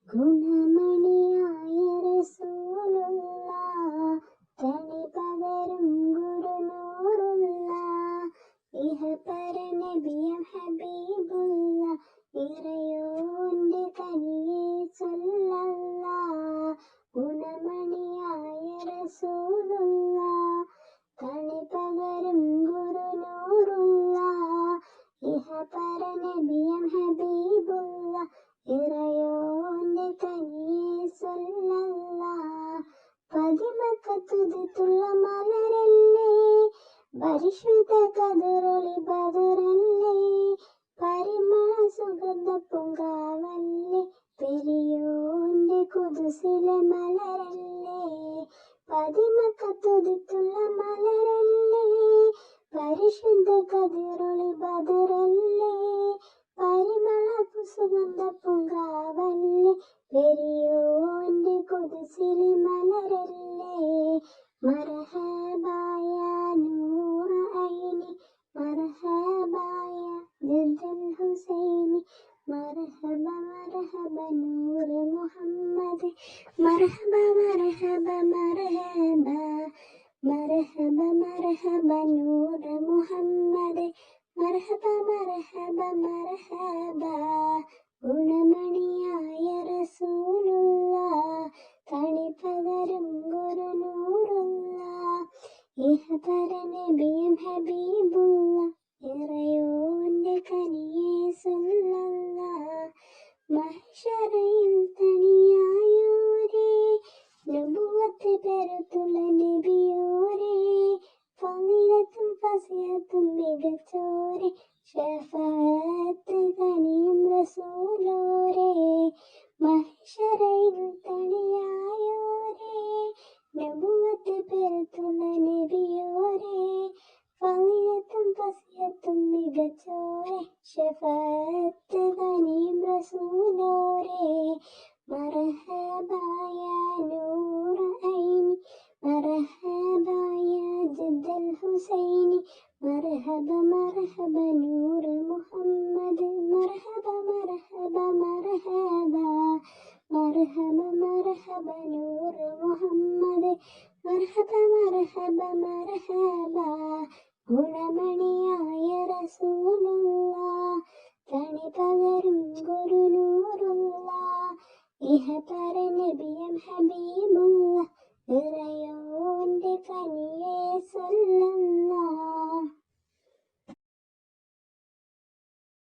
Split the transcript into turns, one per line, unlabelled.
ഗുണമണിയായ റസൂലുള്ള തണി പകരും ഗുരുനൂറുള്ള ഇഹപര നബിയം ഹബീബുള്ള ഇറയോന്റെ കനിയെ സ്വല്ലല്ല ഗുണമണിയായ റസൂലുള്ള തണി പകരും ഗുരുനൂറുള്ള ഇഹപര നബിയം ഹബീബുള്ള ഇറയോന്റെ കനിയെ സ്വല്ലല്ല പതിമക്കത്തുതിത്തുള്ള മലരല്ലേ പരിശുദ്ധ കതിറൊളി ബദറല്ലേ പരിമള സുഗന്ധ പൂങ്കാവല്ലേ പെരിയോന്റെ കുതുസിലെ മലരല്ലേ പതിമക്കത്തുതിത്തുള്ള മലരല്ലേ പരിശുദ്ധ കതിറൊളി ബദറല്ലേ പരിമള സുഗന്ധ പൂങ്കാവല്ലേ പെരിയോന്റെ കുതിസിലെ മലരല്ലേ മർഹബായ നൂറ ഐനി മർഹബായ ജദ്ദൽ ഹുസൈനി മർഹബ മർഹബ നൂർ മുഹമ്മദ് മർഹബ മർഹബ മർഹബ മർഹബ മർഹബ നൂർ മുഹമ്മദ് മർഹബ മർഹബ മർഹബ ഗുണമണിയായ റസൂലുള്ള തണി പകരും ഗുരുനൂറുള്ള ഇഹപര നബിയം ഹബീബുള്ള ഇറയോന്റെ കനിയെ സ്വല്ലല്ല മഹ്ശറയിൽ തണിയായോരേ നബുവത്ത് പെരുത്തുള്ള നബിയോരേ ഫളീലത്തും ഫസിഹത്തും മികച്ചോരേ ശഫാഅത്ത് കനിയും റസൂലോരേ മഹ്ശറയിൽ തണിയായോരേ നബുവത്ത് പെരുത്തുള്ള നബിയോരേ ഫളീലത്തും ഫസിഹത്തും മികച്ചോരേ ശഫാഅത്ത് കനിയും റസൂലോരേ മർഹബായ നൂറ ഐനി മർഹബായ ജദ്ദൽ ഹുസൈനി മർഹബ മർഹബ നൂർ മുഹമ്മദ് മർഹബ മർഹബ മർഹബ മർഹബ മർഹബ നൂർ മുഹമ്മദ് മർഹബ മർഹബ മർഹബ ഗുണമണിയായ റസൂലുള്ള തണി പകരും ഗുരുനൂറുള്ള ഇഹപര നബിയം ഹബീബ്